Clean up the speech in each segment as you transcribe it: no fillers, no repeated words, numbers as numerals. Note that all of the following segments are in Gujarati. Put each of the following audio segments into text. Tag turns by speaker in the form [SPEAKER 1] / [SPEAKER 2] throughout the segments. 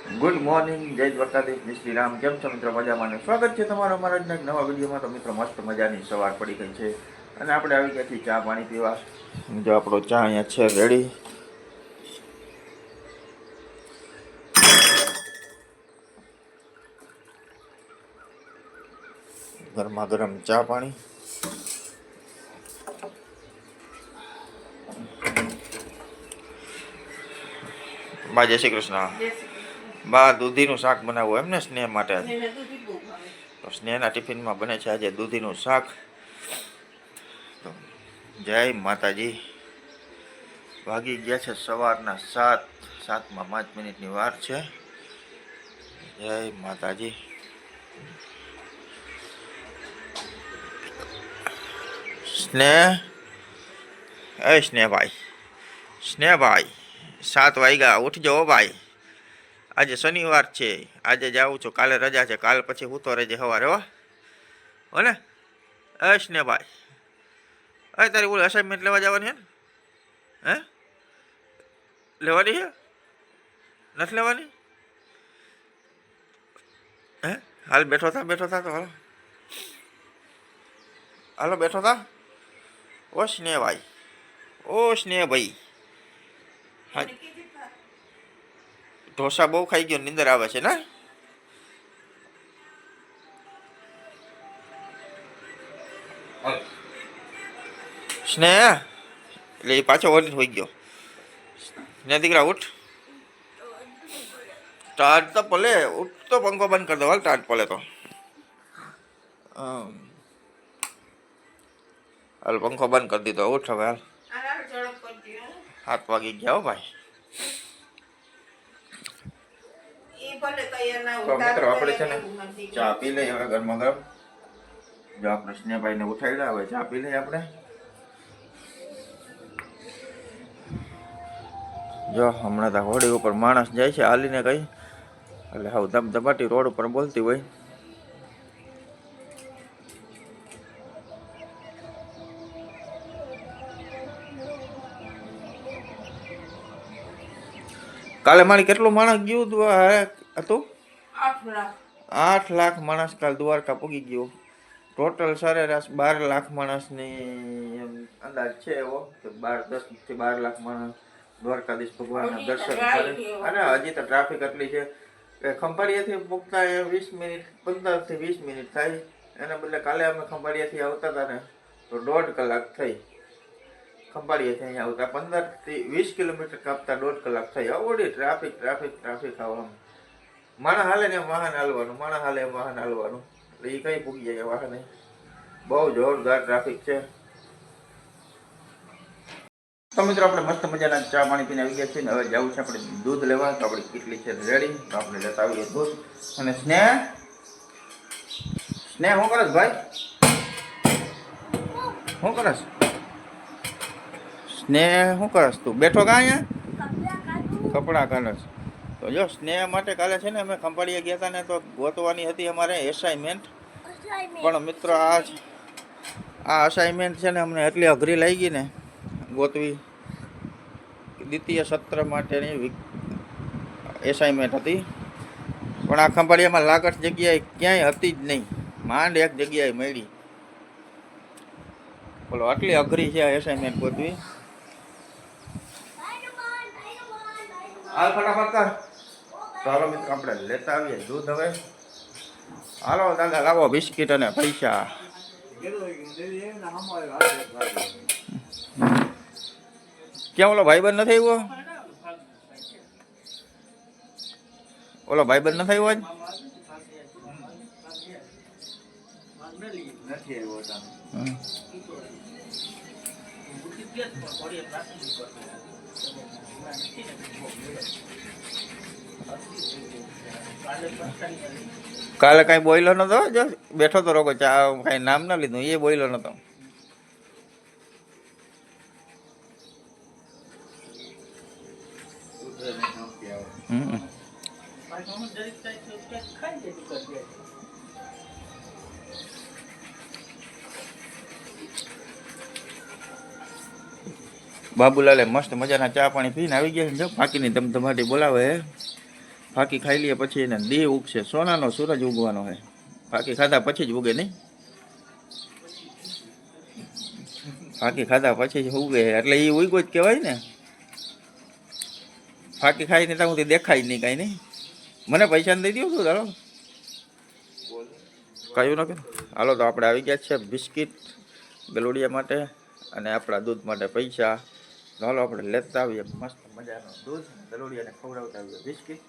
[SPEAKER 1] ગુડ મોર્નિંગ, જય દ્વારકાધીશ, જય શ્રી રામ. કેમ છો મિત્રો? મજામાં ને સ્વાગત છે તમારો અમારા આજના એક નવા વિડીયોમાં. તો મિત્રો મસ્ત મજાની સવાર પડી ગઈ છે અને આપણે આવી ગયા છીએ ચા પાણી પીવા. જો આપણો ચા અહીંયા છે રેડી. ગરમા ગરમ ચા પાણી. બા જય શ્રી કૃષ્ણ. બા દૂધીનું શાક બનાવવું એમ ને સ્નેહ માટે. તો સ્નેહના ટિફિનમાં બને છે આજે દૂધીનું શાક. તો જય માતાજી. વાગી ગયા છે સવારના 7:07 5 મિનિટની વાર છે. જય માતાજી. સ્નેહ, સ્નેહભાઈ, 7 વાગ્યા, ઉઠજો ભાઈ. આજે શનિવાર છે, આજે જાઉં છું, કાલે રજા છે, કાલ પછી હું તો રહેજે સવારે હો ને. સ્નેહભાઈ, તારી ઓલી અસાઇનમેન્ટ લેવા જવાની છે ને? લેવાની છે? નથી લેવાની? હાલ બેઠો થા તો હાલો બેઠો થા. ઓ સ્નેહભાઈ, સ્નેહભાઈ, હા, ઢોસા બહુ ખાઈ ગયો, નીંદર આવે છે ને? સ્નેહ એટલે એ પાછો વળી હોઈ ગયો. સ્નેહ દીકરા ઉઠ. ટાટ તો પલે ઉઠ, તો પંખો બંધ કરી દો હાલ. ટાટ પલે તો હાલ પંખો બંધ કરી દીધો. ઉઠ હવે હાલ. 7 વાગી ગયા હો ભાઈ. તો મિત્રો આપણે છે ને ચા પી લઈએ હવે ગરમા ગરમ. જો આપણે સ્નેહભાઈને ઉઠાડ્યા, હવે ચા પી લઈએ આપણે. જો હમણાં તો હોડી ઉપર માણસ જાય છે હાલીને કઈ, એટલે હાવ ધમધમાટી રોડ ઉપર બોલતી હોય. કાલે મારી કેટલું માણસ ગયું હતું? 8 લાખ માણસ કાલ દ્વારકા પૂગી ગયું. ટોટલ સરેરાશ 12 લાખ માણસની અંદાજ છે એવો કે 10 થી 12 લાખ માણસ દ્વારકાધીશ ભગવાનના દર્શન કરે. અને હજી તો ટ્રાફિક એટલી છે કે ખંભાળિયાથી પૂગતા 20 મિનિટ, 15 થી 20 મિનિટ થાય. એના બદલે કાલે અમે ખંભાળિયાથી આવતા હતા ને તો 1.5 કલાક થઈ. ખંભાળિયાથી અહીંયા આવતા 15 થી 20 કિલોમીટર કાપતા 1.5 કલાક થઈ. આવડી ટ્રાફિક આવવાનું. માણસ હાલે ને વાહન હાલવાનું, માણસ હાલે એમ વાહન હાલવાનું, એટલે એ કઈ પૂગી જાય વાહન. બહુ જોરદાર ટ્રાફિક છે. તો મિત્રો આપણે મસ્ત મજાના ચા પાણી પીને આવી ગયા છીએ ને હવે જવું છે આપણે દૂધ લેવા. તો આપણી કેટલી છે રેડી, તો આપણે લેતા આવીએ દૂધ. અને સ્નેહ શું કરસ ભાઈ? શું કરસ સ્નેહ? શું કરસ તું? બેઠો કા અહીંયા કપડાં કાઢસ? તો જો સ્નેહ માટે કાલે છે ને અમે ખંભાળિયા ગયા હતા ને તો ગોતવાની હતી અમારે એસાઇનમેન્ટ. પણ મિત્રો આ અસાઇનમેન્ટ છે ને અમને એટલી અઘરી લાગી ને ગોતવી. દ્વિતીય સત્ર માટેની એસાઇનમેન્ટ હતી, પણ આ ખંભાળિયામાં લાગત જગ્યાએ ક્યાંય હતી જ નહીં. માંડ એક જગ્યાએ મળી. બોલો આટલી અઘરી છે આ એસાઇનમેન્ટ ગોતવી. હાલ ફટાફટ કર. તો હાલો મિત્રો આપણે લેતા આવીએ દૂધ હવે. હાલો દાદા લાવો બિસ્કીટ અને પૈસા. ક્યાં ઓલો ભાઈબંધ નથી આવ્યો? ઓલો ભાઈબંધ નથી આવ્યો? નથી કાલે કઈ બોલ્યો નતો, જો બેઠો તો રોકો ચા, કઈ નામ ના લીધું, એ બોલ્યો નતો. બાબુલાલે મસ્ત મજાના ચા પાણી પીને આવી ગયા. જો બાકીની ધમધમાટી બોલાવે. ફાકી ખાઈ લઈએ પછી એને દેહ ઉગશે. સોનાનો સૂરજ ઉગવાનો છે. ફાકી ખાધા પછી જ ઉગે નહીં. ફાકી ખાધા પછી જ ઉગે એટલે એ ઉગ્યો જ કહેવાય ને. ફાકી ખાઈ ને ત્યાં દેખાય જ નહીં કાંઈ નહીં. મને પૈસા દઈ દો છું. હાલો કયું ન કે હાલો તો આપણે આવી ગયા છે બિસ્કિટ ગલોડિયા માટે અને આપણા દૂધ માટે પૈસા. ચાલો આપણે લેતા આવીએ મસ્ત મજાનો દૂધ ગલોડિયાને ખવડાવતા આવીએ બિસ્કિટ.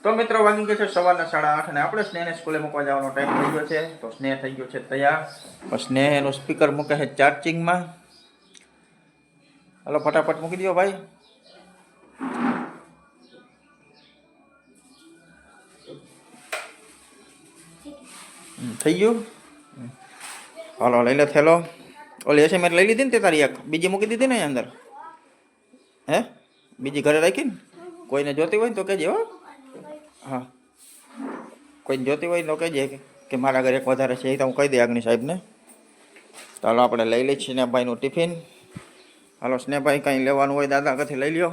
[SPEAKER 1] તો મિત્રો વાગી ગયા છે સવારના 8:30 અને આપણે સ્નેહને સ્કૂલે મૂકવા જવાનો ટાઈમ થઈ ગયો છે. તો સ્નેહ થઈ ગયો છે તૈયાર. સ્નેહ એનું સ્પીકર મૂકે છે ચાર્જિંગમાં. હાલો ફટાફટ મૂકી દો ભાઈ. થઈ ગયું. હાલો લઈ લે થેલો. ઓલી એસેમેટ લઈ લીધી ને તે તારી એક બીજી મૂકી દીધી ને અંદર. હે બીજી ઘરે રાખી ને કોઈને જોતી હોય ને તો કહેજે. હો હા કોઈને જોતી હોય તો કહેજે કે મારા ઘરે એક વધારે છે. એ તો હું કહી દે અગ્નિ સાહેબને. ચાલો આપણે લઈ લઈએ સ્નેહભાઈનું ટિફિન. હાલો સ્નેહભાઈ કંઈ લેવાનું હોય દાદા આગળથી લઈ લ્યો.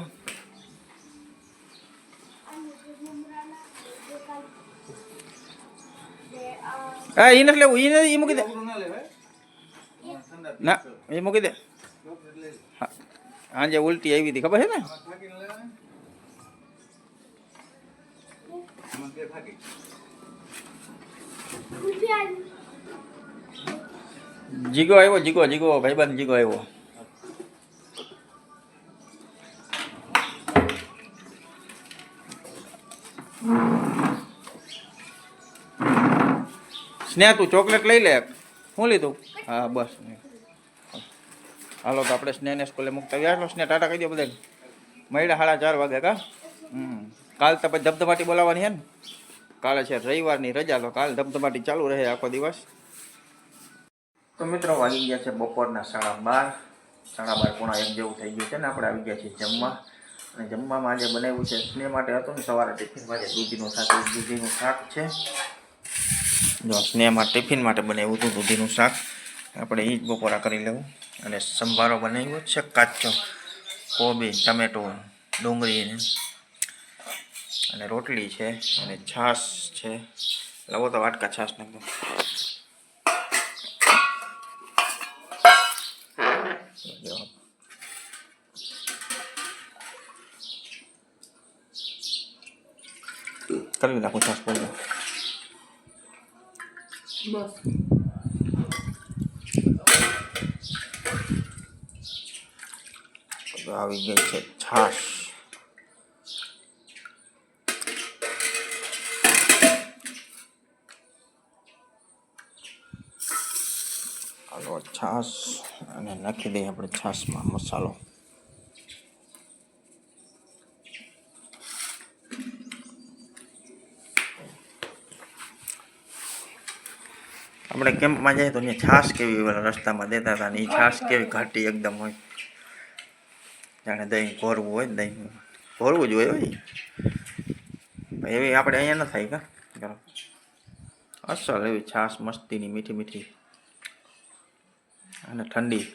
[SPEAKER 1] હા એ નથી લેવું. એ મૂકી દે. ના એ મૂકી દે. હાજે ઉલટી આવી હતી ખબર છે ને. જીગો આવ્યો. જીગો ભાઈબંધ જીગો આવ્યો. સ્નેહ તું ચોકલેટ લઈ લે. શું લીધું? હા બસ. હાલો તો આપણે સ્નેહને સ્કૂલે મૂકતા ગયા. સ્નેહ ટાટા કહી દો બધા. મળ્યા 4:30 વાગે કા. કાલ તો પછી ધબધબાટી બોલાવવાની છે ને. કાલે છે રવિવારની રજા તો કાલ ધબધબાટી ચાલુ રહે આખો દિવસ. તો મિત્રો વાગી ગયા છે બપોરના 12:30 પોણા 1 જેવું થઈ ગયું છે ને. આપણે આવી ગયા છીએ જમવા. અને જમવામાં આજે બનાવ્યું છે સ્નેહ માટે હતું ને સવારે ટિફિનમાં જે દૂધીનું શાક છે. જો સ્નેહમાં ટિફિન માટે બનાવ્યું હતું દૂધીનું શાક. આપણે એ જ બપોરા કરી લેવું. અને સંભારો બનાવ્યો છે કાચો કોબી ટમેટો ડુંગળી અને રોટલી છે અને છાશ છે. લાવો તો વાટકા છાશ નાખો. કરી નાખું છાશ બોલ બસ. આવી ગઈ છે છાશ. હાલો છાશ અને નાખી દઈએ આપણે છાશમાં મસાલો. આપણે કેમ્પમાં જઈએ તો અહીંયા છાશ કેવી રસ્તામાં દેતા હતા ને એ છાશ કેવી ઘાટી એકદમ હોય. જાણે દહીં ભરવું હોય ને દહીં ભરવું જ હોય એવી આપણે અહીંયા ન થાય કા. અસલ એવી છાશ મસ્તીની મીઠી અને ઠંડી.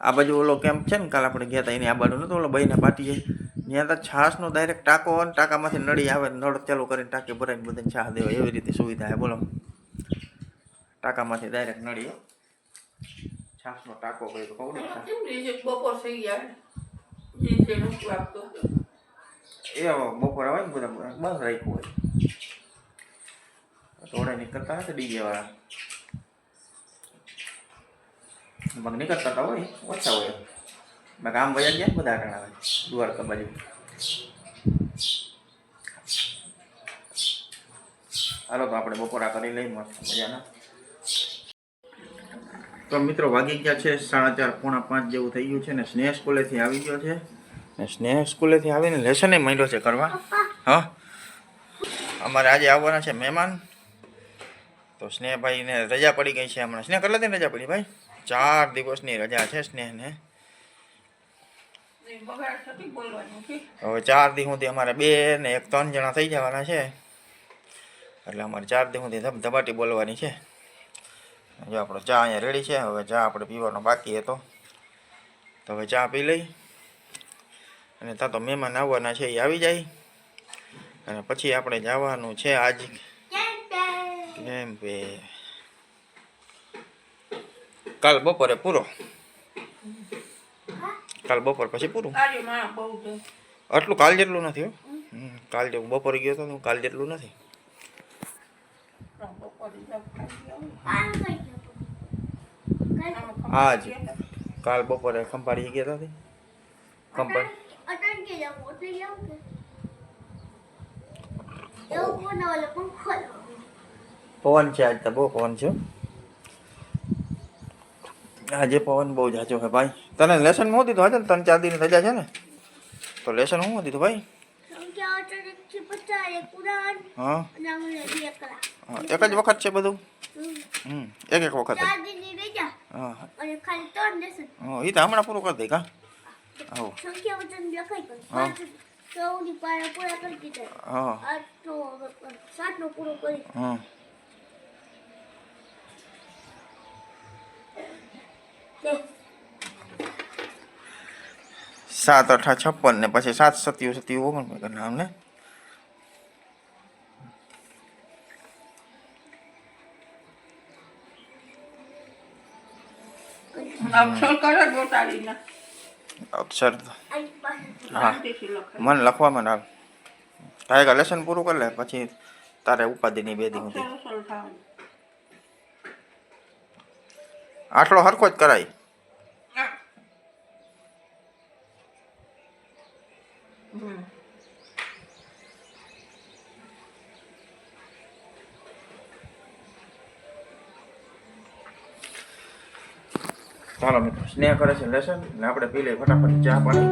[SPEAKER 1] આ બાજુ ઓલો કેમ્પ છે ને કાલ આપણે ગયા હતા એની આ બાજુ નતો ઓલો ભાઈને પાટી જાય ત્યાં તો છાશનો ડાયરેક્ટ ટાંકો હોય ને ટાંકામાંથી નળી આવે નળ ચાલુ કરીને ટાંકી ભરાઈને બધાને છાશ દેવાય એવી રીતે સુવિધા છે. બોલો ટાંકામાંથી ડાયરેક્ટ નળી છાશનો ટાંકો કર્યો કહું એ બપોર આવે ને બધા બંધ રાખ્યું હોય. થોડે નીકળતા નથી ડીજે વાળા મગ નીકળતા હતા હોય ઓછા હોય. બાકી આમ વયા ગયા બધા આટણા આવે દ્વારકા બાજુ. હાલો તો આપણે બપોરા કરી લઈ મસ્ત મજાના. તો મિત્રો વાગી ગયા છે 4:30 પોણા 5 જેવું થઈ ગયું છે ને. સ્નેહ સ્કૂલેથી આવી ગયો છે ને. સ્નેહ સ્કૂલેથી આવીને લેસને માંડ્યો છે કરવા. હા અમારે આજે આવવાના છે મહેમાન. તો સ્નેહભાઈને રજા પડી ગઈ છે હમણાં. સ્નેહ કેટલા દિન રજા પડી ભાઈ? 4 દિવસની રજા છે સ્નેહને. હવે 4 દી સુધી અમારે 2 ને 1 3 જણા થઈ જવાના છે. એટલે અમારે 4 દી સુધી ધબાટી બોલવાની છે. જો આપણો ચા અહીંયા રેડી છે. હવે ચા આપણે પીવાનો બાકી હતો તો હવે ચા પી લઈ. અને ત્યાં તો મહેમાન આવવાના છે એ આવી જાય અને પછી આપણે જવાનું છે આજ કેમ્પે. કાલ બપોરે પૂરો, કાલ બપોર પછી પૂરું. આટલું કાલ જેટલું નથી હો. કાલ જેવું બપોરે ગયો હતો કાલ જેટલું નથી. આજ કાલ બપોરે ખંભાળી ગયા હતા. ખંભાળી પવન છે આજ તો બહુ પવન છે. આજે પવન બહુ જાજો છે ભાઈ. તને લેસન હું દીધું આજે 3-4 દિન રજા છે ને, તો લેસન હું દીધું ભાઈ? હા એક જ વખત છે બધું. એક વખત. હા એ તો હમણાં પૂરું કરી દઈ કા. આવો હા 7 8 56 ને પછી 7 27 27 59 નામ ને. અક્ષર હા મને લખવામાં ના કાંઈ લેસન પૂરું કરી લે પછી તારે ઉપાધિની 2 દિન સુધી આટલો હરખો જ કરાય. ચાલો મિત્રો, સ્નેહ કરે છે લેસન ને આપણે પી લઈએ ફટાફટ ચા પાણી.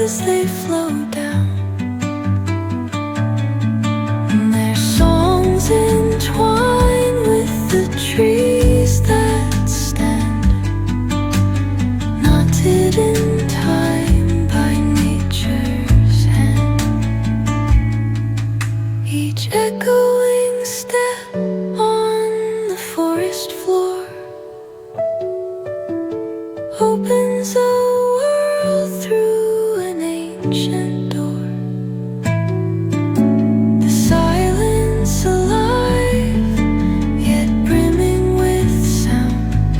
[SPEAKER 1] As they flow down, and their songs entwine with the trees that stand, knotted in time by nature's hand. Each echoing step on the forest floor opens a world through ancient door. The silence alive, yet brimming with sound.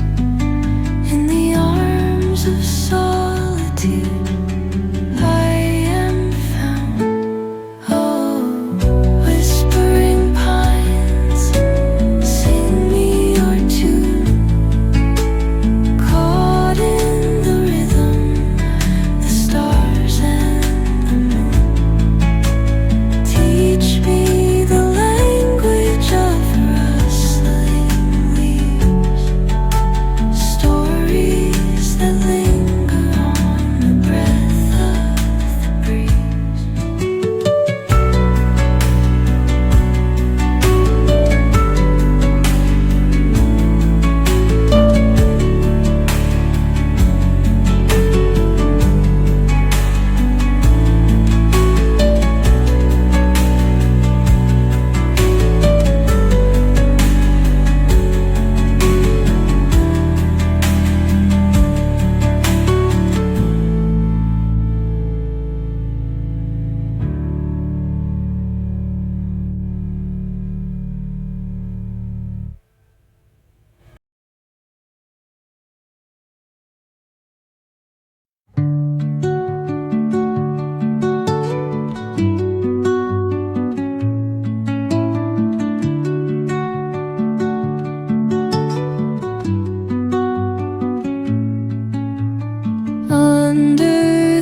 [SPEAKER 1] In the arms of solitude, I am found. Oh, whispering pines, sing me your tune. Caught in the rhythm,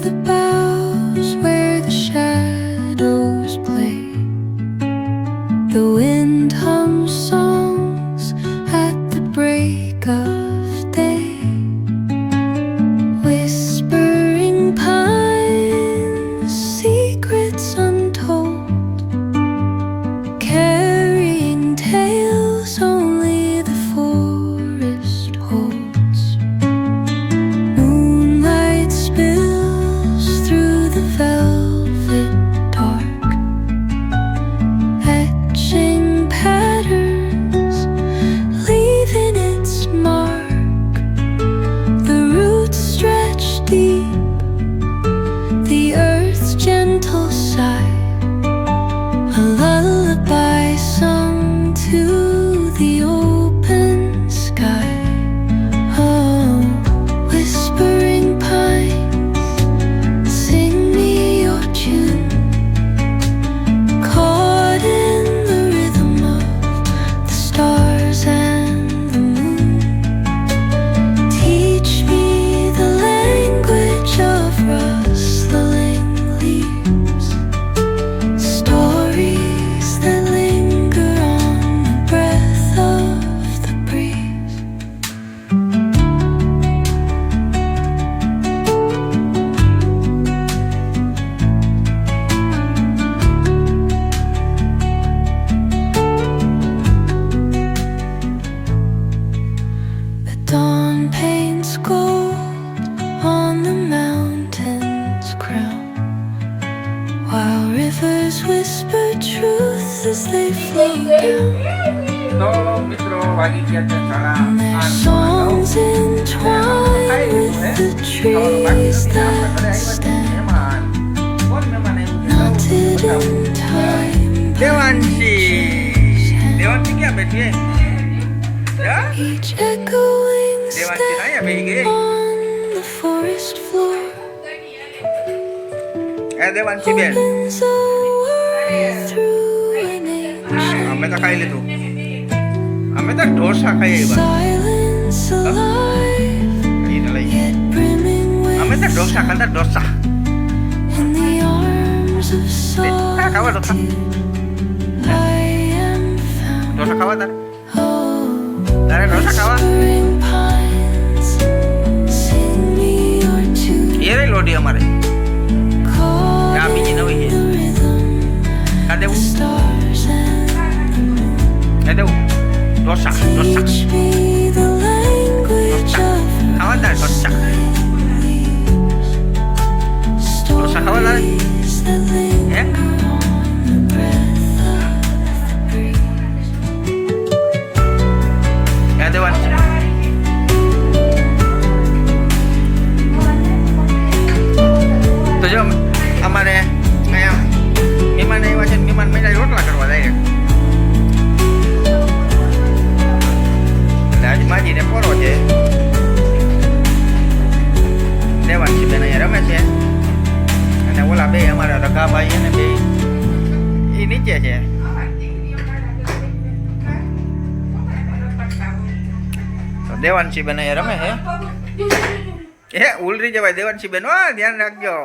[SPEAKER 2] the boughs where the shadows play. The wind hums songs at the break of day. Whispering pines, secrets untold, carrying tales only the forest holds. Moonlight spills through the velvet dark, etching patterns, leaving its mark. The roots stretch deep, the earth's gentle sigh, a lullaby sung to the open sky. Oh, whispering pines, sing me your tune, caught in the rhythm of the stars and the moon. Teach me the language of rustling leaves, stories that linger on the breath of the breeze. The dawn paints gold on the mountain's crown, while rivers whisper truth as they flow down.
[SPEAKER 1] તો મિત્રો વાગી ગયા છે સાડા
[SPEAKER 2] And their
[SPEAKER 1] 8.
[SPEAKER 2] songs entwine with the trees that stand, knotted in time.
[SPEAKER 1] Devanshi Devanshi ક્યાં બેઠી હે? હા?
[SPEAKER 2] Each echoing
[SPEAKER 1] દેવાંશી
[SPEAKER 2] step
[SPEAKER 1] અહીંયા બેહી ગઈ.
[SPEAKER 2] on the forest floor
[SPEAKER 1] એ દેવાંશી બેન
[SPEAKER 2] opens a world through an age.
[SPEAKER 1] અમે તો ખાઈ લીધું. અમે તો ઢોસા ખાઈ આવ્યા.
[SPEAKER 2] Silence alive,
[SPEAKER 1] એને લઈ.
[SPEAKER 2] yet brimming
[SPEAKER 1] અમે તો
[SPEAKER 2] with
[SPEAKER 1] ઢોસા ખાતા dosa.
[SPEAKER 2] in the arms of
[SPEAKER 1] હા, ખાવા dosa.
[SPEAKER 2] solitude. I am found.
[SPEAKER 1] Dosa ખાવા તારે?
[SPEAKER 2] Oh,
[SPEAKER 1] તારે ઢોસા ખાવા?
[SPEAKER 2] whispering pines, sing me your tune,
[SPEAKER 1] એ રહી લોઢી અમારે.
[SPEAKER 2] caught
[SPEAKER 1] આ બીજી નવી છે.
[SPEAKER 2] in the rhythm,
[SPEAKER 1] ખા
[SPEAKER 2] the
[SPEAKER 1] દેવું?
[SPEAKER 2] stars and the moon.
[SPEAKER 1] એ દેવું? Dosa dosa.
[SPEAKER 2] Teach me the language of
[SPEAKER 1] ખાવા તારે ઢોસા.
[SPEAKER 2] stories
[SPEAKER 1] ખાવા તારે?
[SPEAKER 2] that linger
[SPEAKER 1] હે?
[SPEAKER 2] on the breath of the breeze.
[SPEAKER 1] એ દેવાંશી. તો જો અમારે અહીંયા મહેમાન આવ્યા છે ને મહેમાન મહિના રોટલા કરવા જાય એટલે આજ માજીને પોરો છે. દેવાંશી બેન અહીંયા રમે છે અને ઓલા બે અમારા રઘાભાઈ અને બે એ નીચે છે. તો દેવાંશી બેન અહીંયા રમે છે. એ ઉલરી જવાય દેવાંશી બેન, હો ધ્યાન રાખજો.